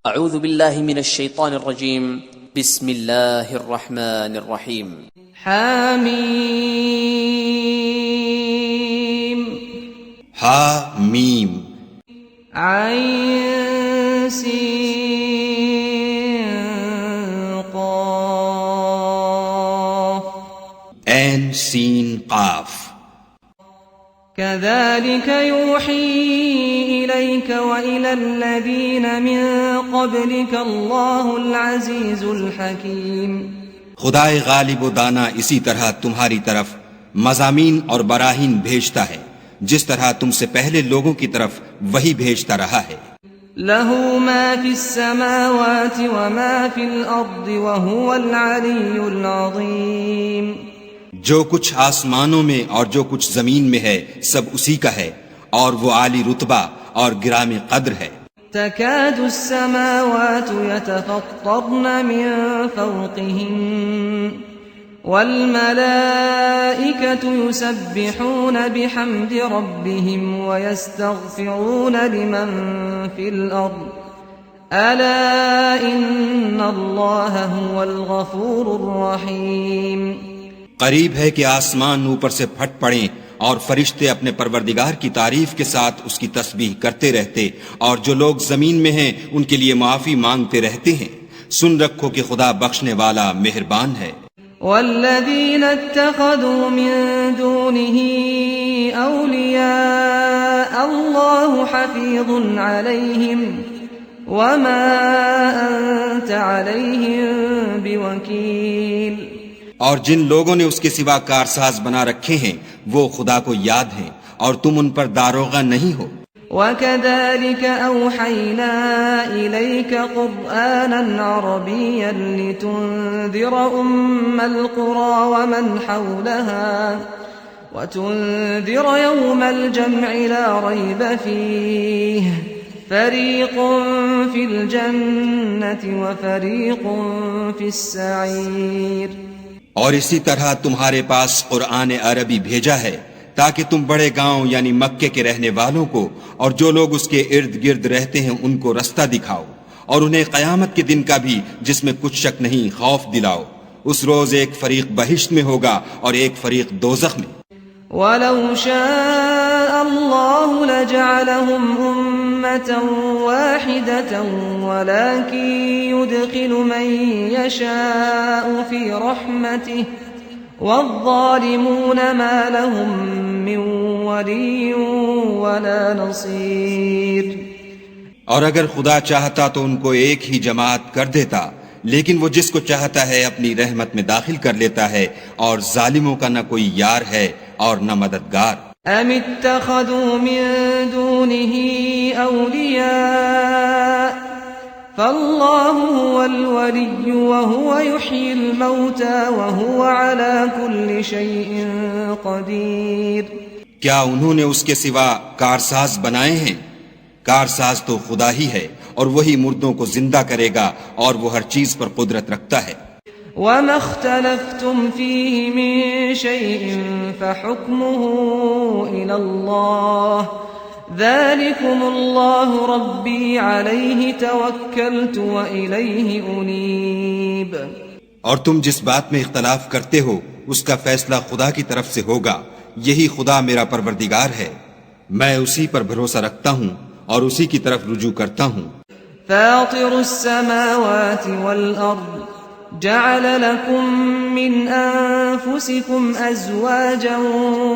اعوذ باللہ من الشیطان الرجیم بسم اللہ الرحمن الرحیم حامیم حامیم عین سین قاف عین سین قاف كذلك يوحي إليك وإلى الذين من قبلك الله العزيز الحكيم. خدائے غالب و دانا اسی طرح تمہاری طرف مضامین اور براہین بھیجتا ہے جس طرح تم سے پہلے لوگوں کی طرف وہی بھیجتا رہا ہے. له ما في السماوات وما في الأرض وهو العلي العظيم. جو کچھ آسمانوں میں اور جو کچھ زمین میں ہے سب اسی کا ہے اور وہ عالی رتبہ اور گرام قدر ہے. تكاد السماوات يتفطرن من فوقهن والملائكة يسبحون بحمد ربهم ويستغفرون لمن في الأرض ألا إن الله هو الغفور الرحيم. قریب ہے کہ آسمان اوپر سے پھٹ پڑیں اور فرشتے اپنے پروردگار کی تعریف کے ساتھ اس کی تسبیح کرتے رہتے اور جو لوگ زمین میں ہیں ان کے لیے معافی مانگتے رہتے ہیں. سن رکھو کہ خدا بخشنے والا مہربان ہے. والذین اتخذوا من دونه اولیاء اللہ حفیظ علیہم وما انت علیہم بوکیل. اور جن لوگوں نے اس کے سوا کارساز بنا رکھے ہیں وہ خدا کو یاد ہیں اور تم ان پر داروغہ نہیں ہو. وَكَذَلِكَ أَوْحَيْنَا إِلَيْكَ قُرْآنًا عَرَبِيًّا لِتُنذِرَ أُمَّ الْقُرَى وَمَنْ حَوْلَهَا وَتُنذِرَ يَوْمَ الْجَمْعِ لَا رَيْبَ فِيهِ فَرِيقٌ فِي الْجَنَّةِ وَفَرِيقٌ فِي السَّعِيرِ. اور اسی طرح تمہارے پاس قرآن عربی بھیجا ہے تاکہ تم بڑے گاؤں یعنی مکے کے رہنے والوں کو اور جو لوگ اس کے ارد گرد رہتے ہیں ان کو رستہ دکھاؤ اور انہیں قیامت کے دن کا بھی جس میں کچھ شک نہیں خوف دلاؤ. اس روز ایک فریق بہشت میں ہوگا اور ایک فریق دوزخ میں. وَلَوْ شَاءَ اللَّهُ لَجَعَلَهُمْ أُمَّةً وَاحِدَةً وَلَكِنْ يُدْخِلُ مَنْ يَشَاءُ فِي رَحْمَتِهِ وَالظَّالِمُونَ مَا لَهُمْ مِنْ وَلِيٍّ وَلَا نَصِيرٍ. اور اگر خدا چاہتا تو ان کو ایک ہی جماعت کر دیتا لیکن وہ جس کو چاہتا ہے اپنی رحمت میں داخل کر لیتا ہے اور ظالموں کا نہ کوئی یار ہے اور نہ مددگار. ام اتخذوا من دونه اولیاء فالله هو الولي وهو يحيي الموتى وهو على كل شيء قدير. کیا انہوں نے اس کے سوا کارساز بنائے ہیں؟ کارساز تو خدا ہی ہے اور وہی مردوں کو زندہ کرے گا اور وہ ہر چیز پر قدرت رکھتا ہے. وَمَا اخْتَلَفْتُمْ فِيهِ مِن شَيْءٍ فَحُكْمُهُ إِلَى اللَّهِ ذَلِكُمُ اللَّهُ رَبِّي عَلَيْهِ تَوَكَّلْتُ وَإِلَيْهِ أُنِيبُ. اور تم جس بات میں اختلاف کرتے ہو اس کا فیصلہ خدا کی طرف سے ہوگا. یہی خدا میرا پروردگار ہے، میں اسی پر بھروسہ رکھتا ہوں اور اسی کی طرف رجوع کرتا ہوں. فاطر السماوات والأرض جعل لكم من أنفسكم أزواجا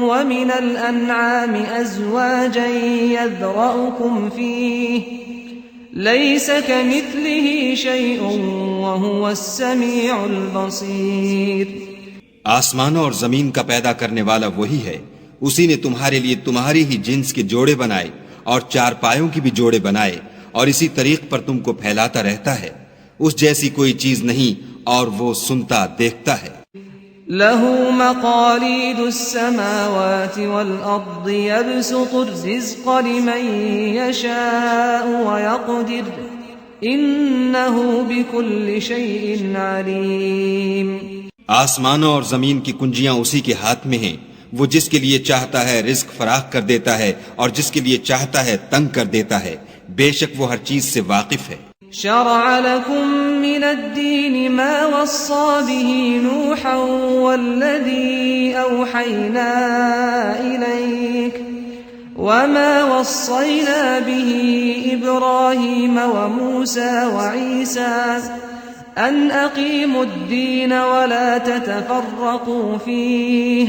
ومن الأنعام أزواجا يذرأكم فيه ليس كمثله شيء وهو السميع البصير. آسمانوں اور زمین کا پیدا کرنے والا وہی ہے، اسی نے تمہارے لیے تمہاری ہی جنس کے جوڑے بنائے اور چار پایوں کی بھی جوڑے بنائے اور اسی طریق پر تم کو پھیلاتا رہتا ہے. اس جیسی کوئی چیز نہیں اور وہ سنتا دیکھتا ہے. له مقاليد السماوات والأرض يبسط الرزق لمن يشاء ويقدر إنه بكل شيء عليم. آسمانوں اور زمین کی کنجیاں اسی کے ہاتھ میں ہیں. وہ جس کے لیے چاہتا ہے رزق فراخ کر دیتا ہے اور جس کے لیے چاہتا ہے تنگ کر دیتا ہے. بے شک وہ ہر چیز سے واقف ہے. شرع لكم من الدين ما وصى به نوحا والذي أوحينا إليك وما وصينا به إبراهيم وموسى وعيسى أن أقيموا الدين ولا تتفرقوا فيه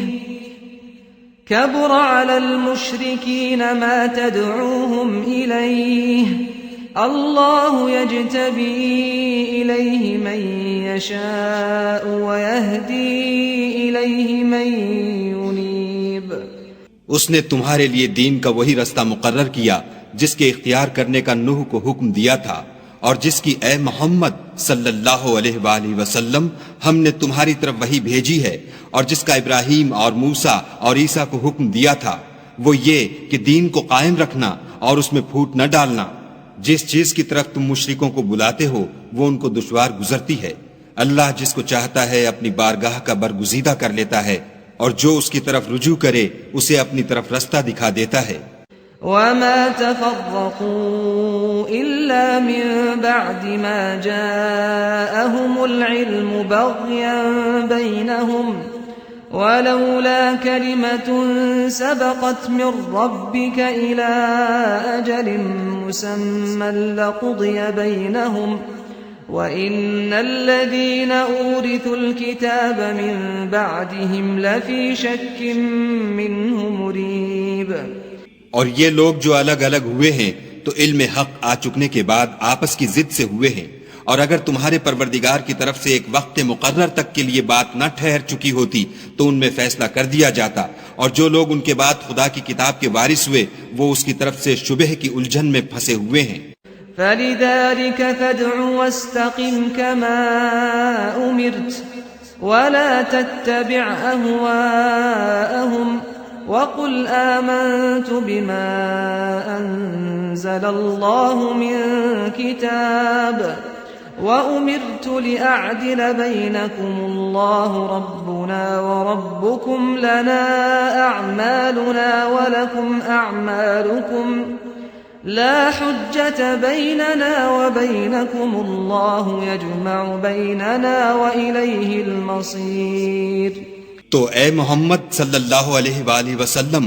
كبر على المشركين ما تدعوهم إليه الله يجتبي إليه من يشاء ويهدي إليه من ينيب. اس نے تمہارے لیے دین کا وہی رستہ مقرر کیا جس کے اختیار کرنے کا نوح کو حکم دیا تھا، اور جس کی اے محمد صلی اللہ علیہ وآلہ وسلم ہم نے تمہاری طرف وہی بھیجی ہے، اور جس کا ابراہیم اور موسیٰ اور عیسیٰ کو حکم دیا تھا، وہ یہ کہ دین کو قائم رکھنا اور اس میں پھوٹ نہ ڈالنا. جس چیز کی طرف تم مشرکوں کو بلاتے ہو وہ ان کو دشوار گزرتی ہے. اللہ جس کو چاہتا ہے اپنی بارگاہ کا برگزیدہ کر لیتا ہے، اور جو اس کی طرف رجوع کرے اسے اپنی طرف رستہ دکھا دیتا ہے. وما تفرقوا إلا من بعد ما جاءهم العلم بغيا بينهم ولولا كلمة سبقت من ربك إلى أجل مسمى لقضي بينهم وَإِنَّ الَّذِينَ أُورِثُوا الْكِتَابَ مِن بَعْدِهِمْ لَفِي شَكٍّ مِّنْهُ مُرِيبٍ. اور یہ لوگ جو الگ الگ ہوئے ہیں تو علم حق آ چکنے کے بعد آپس کی ضد سے ہوئے ہیں، اور اگر تمہارے پروردگار کی طرف سے ایک وقت مقرر تک کے لیے بات نہ ٹھہر چکی ہوتی تو ان میں فیصلہ کر دیا جاتا، اور جو لوگ ان کے بعد خدا کی کتاب کے وارث ہوئے وہ اس کی طرف سے شبہ کی الجھن میں پھنسے ہوئے ہیں. فَلِذَلِكَ فَادْعُ وَاسْتَقِمْ كَمَا أُمِرْتَ وَلَا تَتَّبِعْ أَهْوَاءَهُمْ وَقُلْ آمَنْتُ بِمَا أَنزَلَ اللَّهُ مِنْ كِتَابٍ وَأُمِرْتُ لِأَعْدِلَ بَيْنَكُمُ اللَّهُ رَبُّنَا وَرَبُّكُمْ لَنَا أَعْمَالُنَا وَلَكُمْ أَعْمَالُكُمْ لا حجة بيننا وبينكم الله يجمع بيننا وإليه المصير. تو اے محمد صلی اللہ علیہ وآلہ وسلم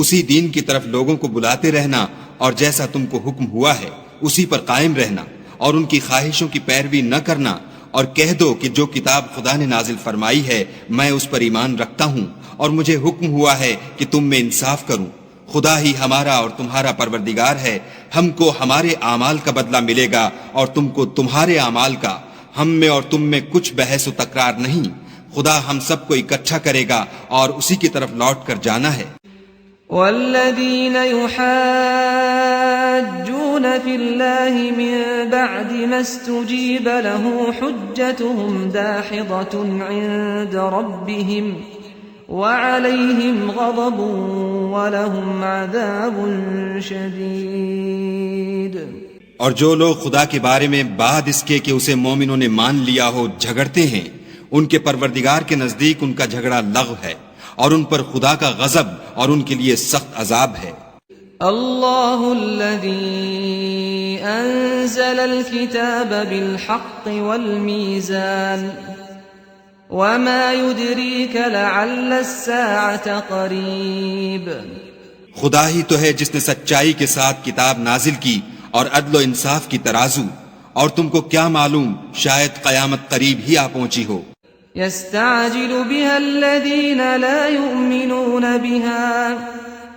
اسی دین کی طرف لوگوں کو بلاتے رہنا، اور جیسا تم کو حکم ہوا ہے اسی پر قائم رہنا، اور ان کی خواہشوں کی پیروی نہ کرنا، اور کہہ دو کہ جو کتاب خدا نے نازل فرمائی ہے میں اس پر ایمان رکھتا ہوں، اور مجھے حکم ہوا ہے کہ تم میں انصاف کروں. خدا ہی ہمارا اور تمہارا پروردگار ہے، ہم کو ہمارے اعمال کا بدلہ ملے گا اور تم کو تمہارے اعمال کا. ہم میں اور تم میں کچھ بحث و تکرار نہیں، خدا ہم سب کو اکٹھا کرے گا اور اسی کی طرف لوٹ کر جانا ہے. والذین یحاجون فی اللہ من بعد ما استجیب له حجتهم داحضة عند ربهم وعليهم غضب ولهم عذاب شدید. اور جو لوگ خدا کے بارے میں بعد اس کے کہ اسے مومنوں نے مان لیا ہو جھگڑتے ہیں، ان کے پروردگار کے نزدیک ان کا جھگڑا لغو ہے، اور ان پر خدا کا غضب اور ان کے لیے سخت عذاب ہے. اللہ الذی انزل الكتاب بالحق والمیزان وما يدريك لعل الساعة قریب. خدا ہی تو ہے جس نے سچائی کے ساتھ کتاب نازل کی اور عدل و انصاف کی ترازو، اور تم کو کیا معلوم شاید قیامت قریب ہی آ پہنچی ہو. يستعجل بها الذين لا يؤمنون بها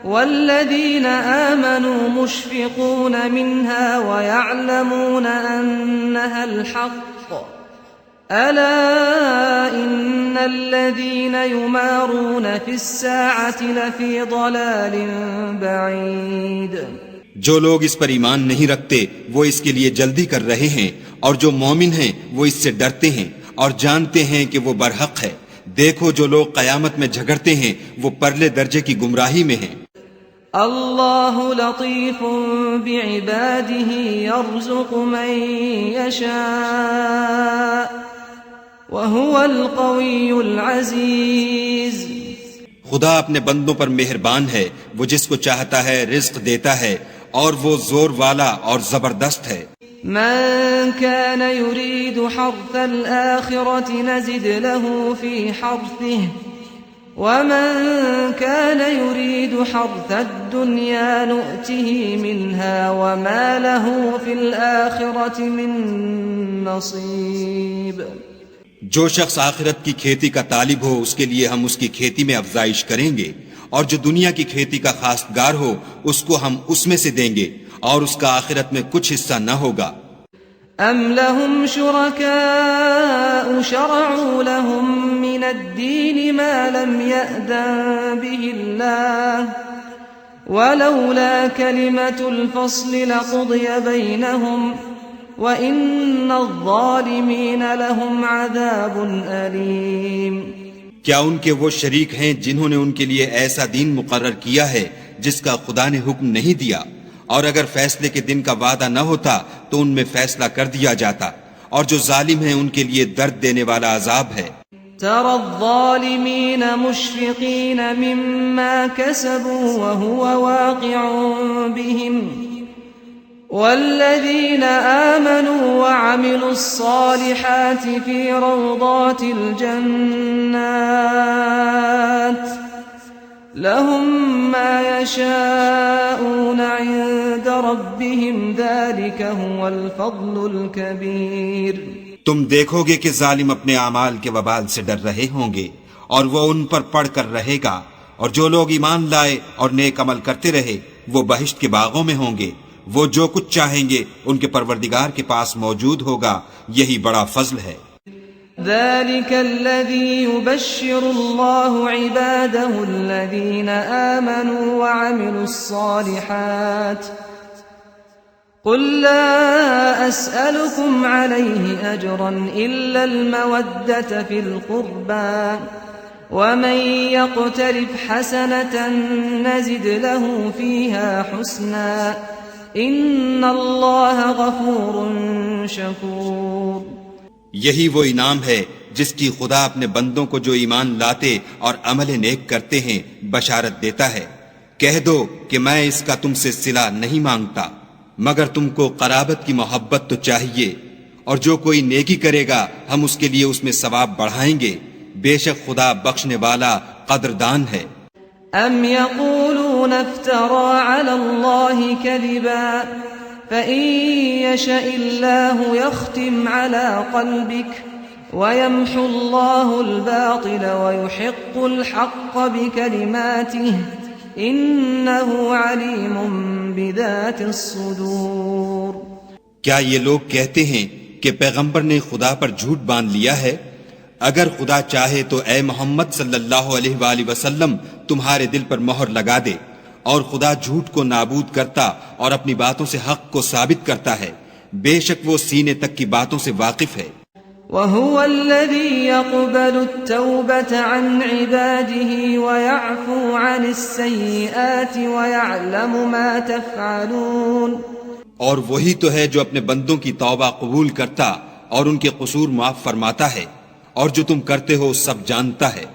والذين آمنوا مشفقون منها ويعلمون أنها الحق ألا إن الذين يمارون في الساعة لفي ضلال بعيد. جو لوگ اس پر ایمان نہیں رکھتے وہ اس کے لیے جلدی کر رہے ہیں، اور جو مومن ہیں وہ اس سے ڈرتے ہیں اور جانتے ہیں کہ وہ برحق ہے. دیکھو جو لوگ قیامت میں جھگڑتے ہیں وہ پرلے درجے کی گمراہی میں ہیں. اللہ لطیف بعباده يرزق من يشاء وهو القوی العزیز. خدا اپنے بندوں پر مہربان ہے، وہ جس کو چاہتا ہے رزق دیتا ہے، اور وہ زور والا اور زبردست ہے. من كان يريد حرث الآخرة نزد له في حرثه ومن كان يريد حرث الدنيا نؤته منها وما له في الآخرة من نصيب. جو شخص آخرت کی کھیتی کا طالب ہو اس کے لیے ہم اس کی کھیتی میں افزائش کریں گے، اور جو دنیا کی کھیتی کا خواستگار ہو اس کو ہم اس میں سے دیں گے، اور اس کا آخرت میں کچھ حصہ نہ ہوگا. ام لهم شركاء شرعوا لهم من الدين ما لم يأذن به الله ولولا كلمة الفصل لقضي بينهم وإن الظالمين لهم عذاب أليم. کیا ان کے وہ شریک ہیں جنہوں نے ان کے لیے ایسا دین مقرر کیا ہے جس کا خدا نے حکم نہیں دیا، اور اگر فیصلے کے دن کا وعدہ نہ ہوتا تو ان میں فیصلہ کر دیا جاتا، اور جو ظالم ہیں ان کے لیے درد دینے والا عذاب ہے. ترى الظالمين مشفقين مما كسبوا وهو واقع بهم والذين آمنوا وعملوا الصالحات في روضات الجنات لهم ما يشاءون عند ربهم ذلك هو الفضل الكبير. تم دیکھو گے کہ ظالم اپنے اعمال کے وبال سے ڈر رہے ہوں گے، اور وہ ان پر پڑھ کر رہے گا، اور جو لوگ ایمان لائے اور نیک عمل کرتے رہے وہ بہشت کے باغوں میں ہوں گے. وہ جو کچھ چاہیں گے ان کے پروردگار کے پاس موجود ہوگا، یہی بڑا فضل ہے. ذلك الذي يبشر الله عباده الذين آمنوا وعملوا الصالحات قل لا أسألكم عليه أجرا إلا المودة في القربى ومن يقترف حسنة نزد له فيها حسنا إن الله غفور شكور. یہی وہ انعام ہے جس کی خدا اپنے بندوں کو جو ایمان لاتے اور عمل نیک کرتے ہیں بشارت دیتا ہے. کہہ دو کہ میں اس کا تم سے صلہ نہیں مانگتا، مگر تم کو قرابت کی محبت تو چاہیے، اور جو کوئی نیکی کرے گا ہم اس کے لیے اس میں ثواب بڑھائیں گے. بے شک خدا بخشنے والا قدردان ہے. ام يقولون افترى على الله كذبا فإن يشاء الله يختم على قلبك ويمحو الله الباطل ويحق الحق بكلماته إنه عليم بذات الصدور. کیا یہ لوگ کہتے ہیں کہ پیغمبر نے خدا پر جھوٹ باندھ لیا ہے؟ اگر خدا چاہے تو اے محمد صلی اللہ علیہ وآلہ وسلم تمہارے دل پر مہر لگا دے، اور خدا جھوٹ کو نابود کرتا اور اپنی باتوں سے حق کو ثابت کرتا ہے. بے شک وہ سینے تک کی باتوں سے واقف ہے. وَهُوَ الَّذِي يَقْبَلُ التَّوْبَةَ عَنْ عِبَادِهِ وَيَعْفُو عَنِ السَّيِّئَاتِ وَيَعْلَمُ مَا تَفْعَلُونَ. اور وہی تو ہے جو اپنے بندوں کی توبہ قبول کرتا اور ان کے قصور معاف فرماتا ہے، اور جو تم کرتے ہو سب جانتا ہے.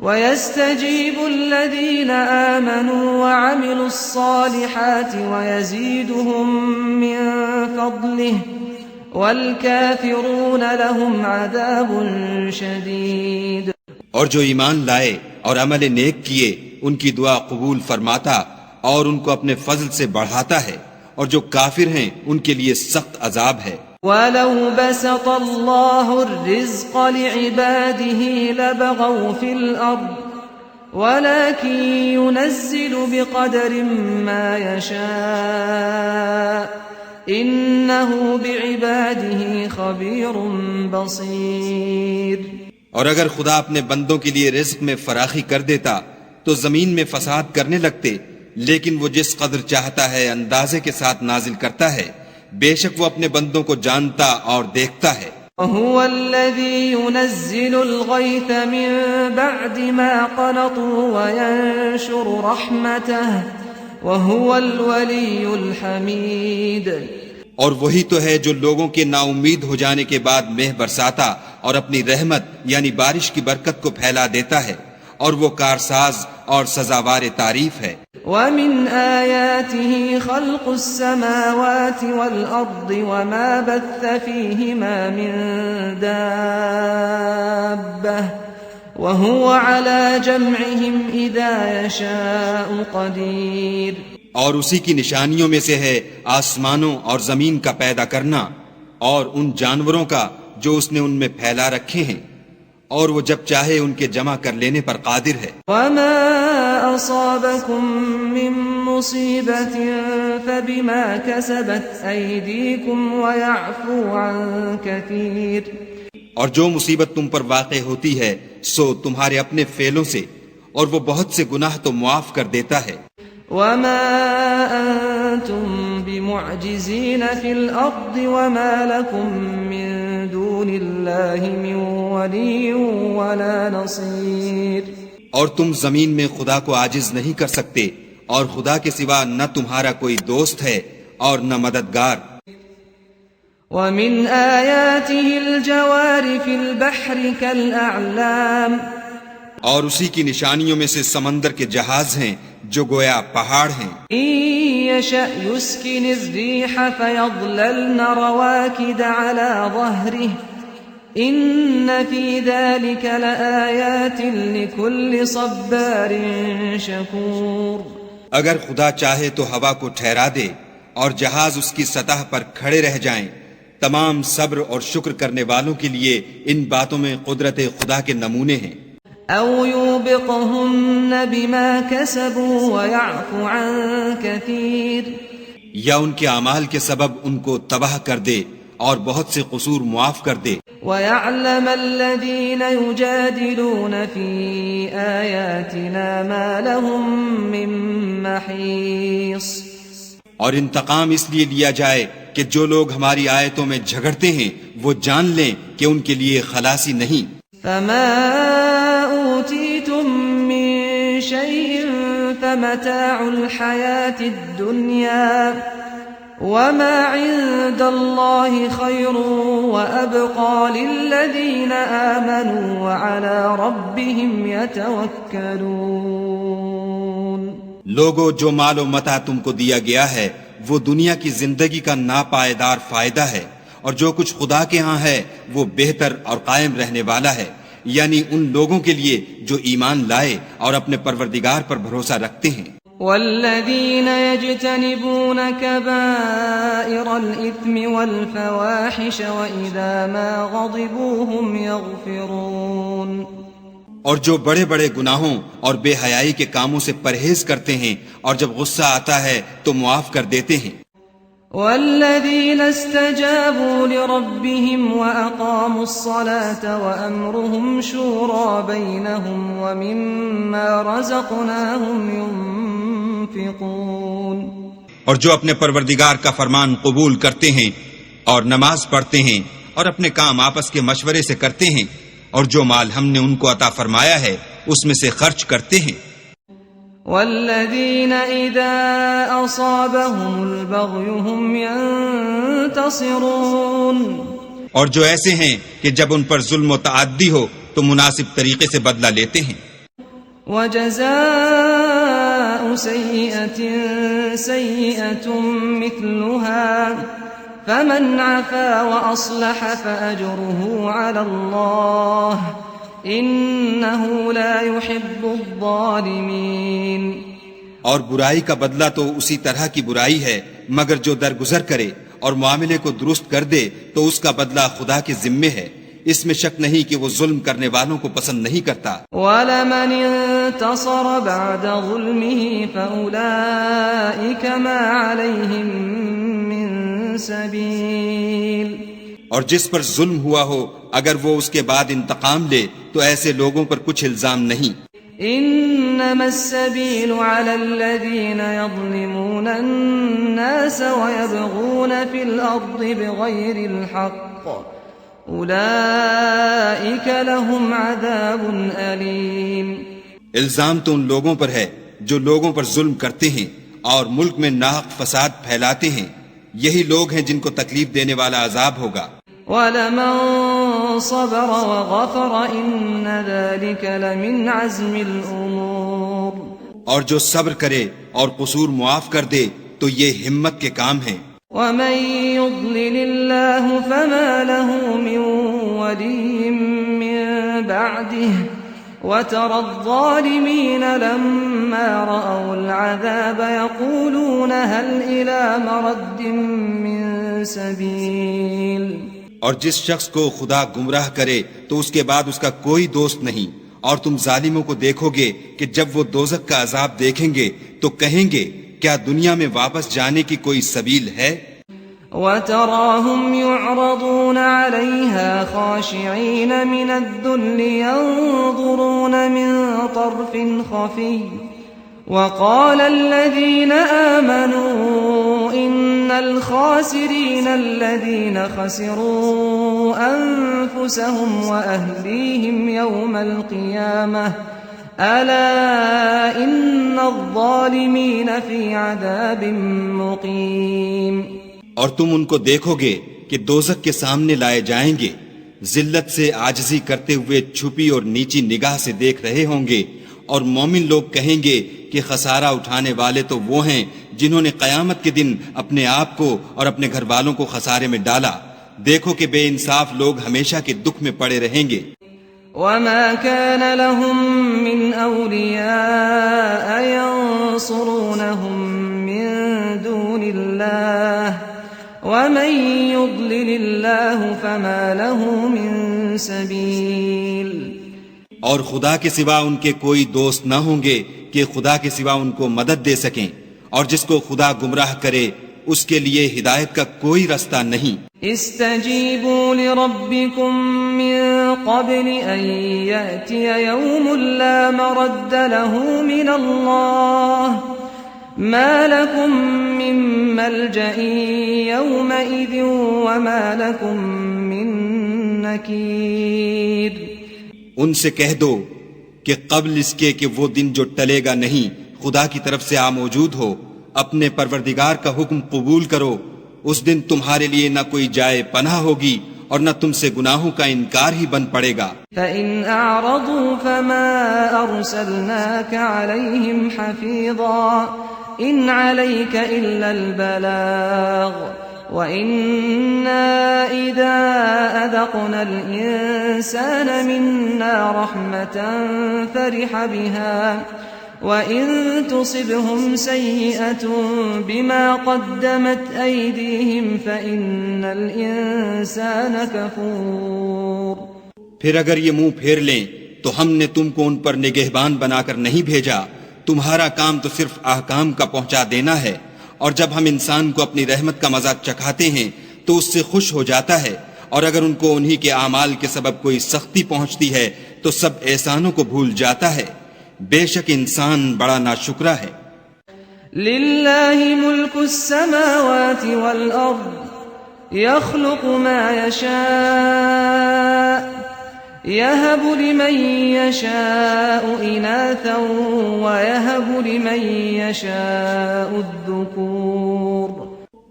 وَيَسْتَجِيبُ الَّذِينَ آمَنُوا وَعَمِلُوا الصَّالِحَاتِ وَيَزِيدُهُم مِّن فَضْلِهِ وَالْكَافِرُونَ لَهُمْ عَذَابٌ شَدِيدٌ. اور جو ایمان لائے اور عمل نیک کیے ان کی دعا قبول فرماتا اور ان کو اپنے فضل سے بڑھاتا ہے، اور جو کافر ہیں ان کے لیے سخت عذاب ہے. وَلَوْ بَسَطَ اللَّهُ الرِّزْقَ لِعِبَادِهِ لَبَغَوْا فِي الْأَرْضِ وَلَكِنْ يُنَزِّلُ بِقَدَرٍ مَا يَشَاءُ إِنَّهُ بِعِبَادِهِ خَبِيرٌ بَصِيرٌ. اور اگر خدا اپنے بندوں کے لیے رزق میں فراخی کر دیتا تو زمین میں فساد کرنے لگتے، لیکن وہ جس قدر چاہتا ہے اندازے کے ساتھ نازل کرتا ہے. بے شک وہ اپنے بندوں کو جانتا اور دیکھتا ہے. وَهُوَ الَّذِي يُنَزِّلُ الْغَيْثَ مِن بَعْدِ مَا قَنَطُوا وَيَنشُرُ رَحْمَتَهُ وَهُوَ الْوَلِيُّ الْحَمِيدُ. اور وہی تو ہے جو لوگوں کے نا امید ہو جانے کے بعد مہ برساتا اور اپنی رحمت یعنی بارش کی برکت کو پھیلا دیتا ہے، اور وہ کارساز اور سزاوار تعریف ہے. ومن آياته خلق السماوات والأرض وما بث فيهما من دابة وهو على جمعهم إذا يشاء قدير. اور اسی کی نشانیوں میں سے ہے آسمانوں اور زمین کا پیدا کرنا اور ان جانوروں کا جو اس نے ان میں پھیلا رکھے ہیں، اور وہ جب چاہے ان کے جمع کر لینے پر قادر ہے. وما أصابكم من مصيبة فبما كسبت أيديكم ويعفو عن كثير. اور جو مصیبت تم پر واقع ہوتی ہے سو تمہارے اپنے فعلوں سے، اور وہ بہت سے گناہ تو معاف کر دیتا ہے. وما أنتم بمعجزين في الأرض وما لكم من دون الله من ولي ولا نصير. اور تم زمین میں خدا کو عاجز نہیں کر سکتے، اور خدا کے سوا نہ تمہارا کوئی دوست ہے اور نہ مددگار. ومن آياته الجوار في البحر كالأعلام. اور اسی کی نشانیوں میں سے سمندر کے جہاز ہیں جو گویا پہاڑ ہیں. إن يشأ يسكن الريح فيظللن رواكد على ظهره إن في ذلك لآيات لكل صبار شكور. اگر خدا چاہے تو ہوا کو ٹھہرا دے اور جہاز اس کی سطح پر کھڑے رہ جائیں. تمام صبر اور شکر کرنے والوں کے لیے ان باتوں میں قدرت خدا کے نمونے ہیں. أو يوبقهن بما كسبوا ويعفو عن كثير. یا ان کے اعمال کے سبب ان کو تباہ کر دے اور بہت سے قصور معاف کر دے. ويعلم الذين يجادلون في آياتنا ما لهم من محيص. اور انتقام اس لیے لیا جائے کہ جو لوگ ہماری آیتوں میں جھگڑتے ہیں وہ جان لیں کہ ان کے لیے خلاصی نہیں. فما أوتيتم من شيء فمتاع الحياة الدنيا وما عند الله خير وأبقى للذين آمنوا وعلى ربهم يتوكلون. لوگو جو مال و متاع تم کو دیا گیا ہے وہ دنیا کی زندگی کا ناپائیدار فائدہ ہے، اور جو کچھ خدا کے ہاں ہے وہ بہتر اور قائم رہنے والا ہے، یعنی ان لوگوں کے لیے جو ایمان لائے اور اپنے پروردگار پر بھروسہ رکھتے ہیں. والذين يجتنبون كبائر الإثم والفواحش وإذا ما غضبوا هم يغفرون. اور جو بڑے بڑے گناہوں اور بے حیائی کے کاموں سے پرہیز کرتے ہیں اور جب غصہ آتا ہے تو معاف کر دیتے ہیں. والذين استجابوا لربهم وأقاموا الصلاة وأمرهم شورى بينهم ومما رزقناهم ينفقون. اور جو اپنے پروردگار کا فرمان قبول کرتے ہیں اور نماز پڑھتے ہیں اور اپنے کام آپس کے مشورے سے کرتے ہیں، اور جو مال ہم نے ان کو عطا فرمایا ہے اس میں سے خرچ کرتے ہیں. والذين إذا أصابهم البغي هم ينتصرون. اور جو ایسے ہیں کہ جب ان پر ظلم و تعدی ہو تو مناسب طریقے سے بدلہ لیتے ہیں. وجزاء سيئة سيئة مثلها فمن عفا وأصلح فأجره على الله إنه لا يحب الظالمين. اور برائی کا بدلہ تو اسی طرح کی برائی ہے، مگر جو درگزر کرے اور معاملے کو درست کر دے تو اس کا بدلہ خدا کے ذمے ہے. اس میں شک نہیں کہ وہ ظلم کرنے والوں کو پسند نہیں کرتا. وَلَمَنِ انتصر بعد ظلمه فأولئك ما عليهم من سبيل. اور جس پر ظلم ہوا ہو اگر وہ اس کے بعد انتقام لے تو ایسے لوگوں پر کچھ الزام نہیں. انما السبيل على الذين يظلمون الناس ويبغون في الارض بغير الحق اولئك لهم عذاب اليم. الزام تو ان لوگوں پر ہے جو لوگوں پر ظلم کرتے ہیں اور ملک میں ناحق فساد پھیلاتے ہیں، یہی لوگ ہیں جن کو تکلیف دینے والا عذاب ہوگا. وَلَمَنْ صَبَرَ وَغَفَرَ إِنَّ ذَلِكَ لَمِنْ عَزْمِ الْأُمُورِ. اور جو صبر کرے اور قصور معاف کر دے تو یہ ہمت کے کام ہیں۔ ومن يضلل الله فما له من ولي من بعده وترى الظالمين لما رأوا العذاب يقولون هل إلى مرد من سبيل۔ اور جس شخص کو خدا گمراہ کرے تو اس کے بعد اس کا کوئی دوست نہیں، اور تم ظالموں کو دیکھو گے کہ جب وہ دوزخ کا عذاب دیکھیں گے تو کہیں گے کیا دنیا میں واپس جانے کی کوئی سبیل ہے؟ وَتَرَاهُمْ يُعْرَضُونَ عَلَيْهَا خَاشِعِينَ مِنَ الذُّلِّ يَنظُرُونَ مِن طَرْفٍ خَفِيٍّ وَقَالَ الَّذِينَ آمَنُوا إِنَّ الْخَاسِرِينَ الَّذِينَ خَسِرُوا أَنفُسَهُمْ وَأَهْلِيهِمْ يَوْمَ الْقِيَامَةِ أَلَا إِنَّ الظَّالِمِينَ فِي عَذَابٍ مُقِيمٍ۔ اور تم ان کو دیکھو گے کہ دوزخ کے سامنے لائے جائیں گے، ذلت سے عاجزی کرتے ہوئے چھپی اور نیچی نگاہ سے دیکھ رہے ہوں گے، اور مومن لوگ کہیں گے کہ خسارہ اٹھانے والے تو وہ ہیں جنہوں نے قیامت کے دن اپنے آپ کو اور اپنے گھر والوں کو خسارے میں ڈالا۔ دیکھو کہ بے انصاف لوگ ہمیشہ کے دکھ میں پڑے رہیں گے۔ وَمَا كَانَ لَهُم مِّنْ أَوْلِيَاءَ يَنصُرُونَهُم مِّن دُونِ اللَّهِ وَمَن يُضْلِلِ اللَّهُ فَمَا لَهُ مِن سَبِيلٍ۔ اور خدا کے سوا ان کے کوئی دوست نہ ہوں گے کہ خدا کے سوا ان کو مدد دے سکیں، اور جس کو خدا گمراہ کرے اس کے لیے ہدایت کا کوئی رستہ نہیں۔ استجیبوا لربکم من قبل ان یأتی یوم لا مرد له من اللہ ما لکم من ملجأ یومئذ وما لکم من نکیر۔ ان سے کہہ دو کہ قبل اس کے کہ وہ دن جو ٹلے گا نہیں خدا کی طرف سے آ موجود ہو، اپنے پروردگار کا حکم قبول کرو۔ اس دن تمہارے لیے نہ کوئی جائے پناہ ہوگی اور نہ تم سے گناہوں کا انکار ہی بن پڑے گا۔ فَإِنْ أَعْرَضُوا فَمَا أَرْسَلْنَاكَ عَلَيْهِمْ حَفِيظًا إِنْ عَلَيْكَ إِلَّا الْبَلَاغُ وَإِنَّا إِذَا أَذَقْنَا الْإِنسَانَ مِنَّا رَحْمَةً فَرِحَ بِهَا وَإِن تُصِبْهُمْ سَيِّئَةٌ بِمَا قَدَّمَتْ أَيْدِيهِمْ فَإِنَّ الْإِنسَانَ كَفُورٌ۔ پھر اگر یہ منہ پھیر لیں تو ہم نے تم کو ان پر نگہبان بنا کر نہیں بھیجا، تمہارا کام تو صرف احکام کا پہنچا دینا ہے، اور جب ہم انسان کو اپنی رحمت کا مزہ چکھاتے ہیں تو اس سے خوش ہو جاتا ہے، اور اگر ان کو انہی کے اعمال کے سبب کوئی سختی پہنچتی ہے تو سب احسانوں کو بھول جاتا ہے۔ بے شک انسان بڑا ناشکرا ہے۔ للہ ملک السماوات والارض يخلق ما يشاء يهب لمن يشاء اناثا ويهب لمن يشاء الذكور۔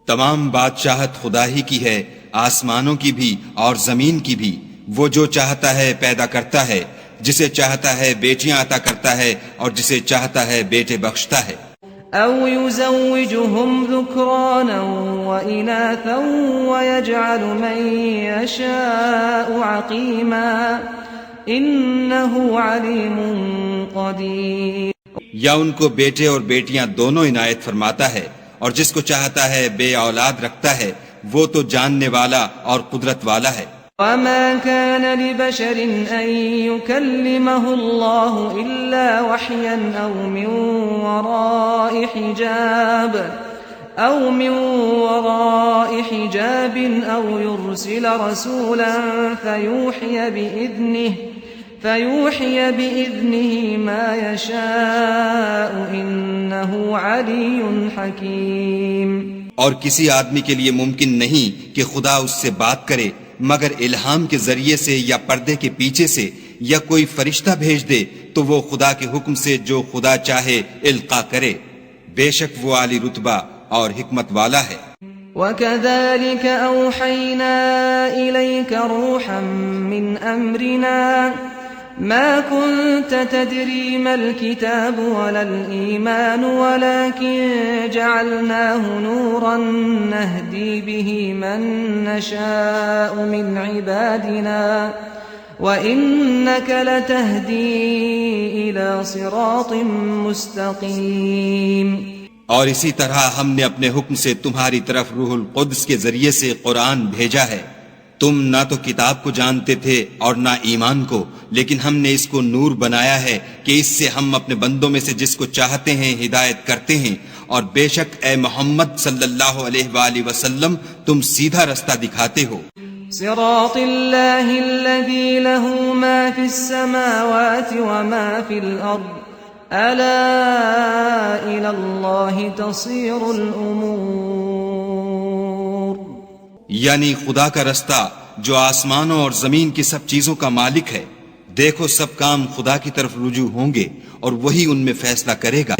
تمام بادشاہت خدا ہی کی ہے، آسمانوں کی بھی اور زمین کی بھی۔ وہ جو چاہتا ہے پیدا کرتا ہے، جسے چاہتا ہے بیٹیاں عطا کرتا ہے اور جسے چاہتا ہے بیٹے بخشتا ہے۔ او يزوجهم ذكرانا واناثا ويجعل من يشاء عقيما انه عليم قدير۔ یا ان کو بیٹے اور بیٹیاں دونوں عنایت فرماتا ہے، اور جس کو چاہتا ہے بے اولاد رکھتا ہے، وہ تو جاننے والا اور قدرت والا ہے۔ وما كان لبشر أن يكلمه الله إلا وحيا أو من وراء حجاب أو يرسل رسولا فيوحي بإذنه ما يشاء إنه علي حكيم۔ اور کسی آدمی کے لیے ممکن نہیں کہ خدا اس سے بات کرے مگر الہام کے ذریعے سے یا پردے کے پیچھے سے، یا کوئی فرشتہ بھیج دے تو وہ خدا کے حکم سے جو خدا چاہے القا کرے۔ بے شک وہ عالی رتبہ اور حکمت والا ہے۔ وَكَذَلِكَ أَوْحَيْنَا إِلَيْكَ رُوحًا مِّنْ أَمْرِنَا ما كنت تدري ما الكتاب ولا الإيمان ولكن جعلناه نورا نهدي به من نشاء من عبادنا وإنك لتهدي إلى صراط مستقيم. اور اسی طرح ہم نے اپنے حکم سے تمہاری طرف روح القدس کے ذریعے سے قرآن بھیجا ہے. تم نہ تو کتاب کو جانتے تھے اور نہ ایمان کو، لیکن ہم نے اس کو نور بنایا ہے کہ اس سے ہم اپنے بندوں میں سے جس کو چاہتے ہیں ہدایت کرتے ہیں، اور بے شک اے محمد صلی اللہ علیہ وآلہ وسلم تم سیدھا رستہ دکھاتے ہو. صراط الله الذي له ما في السماوات وما في الأرض ألا إلى الله تصير الأمور. یعنی خدا کا رستہ جو آسمانوں اور زمین کی سب چیزوں کا مالک ہے. دیکھو سب کام خدا کی طرف رجوع ہوں گے اور وہی ان میں فیصلہ کرے گا.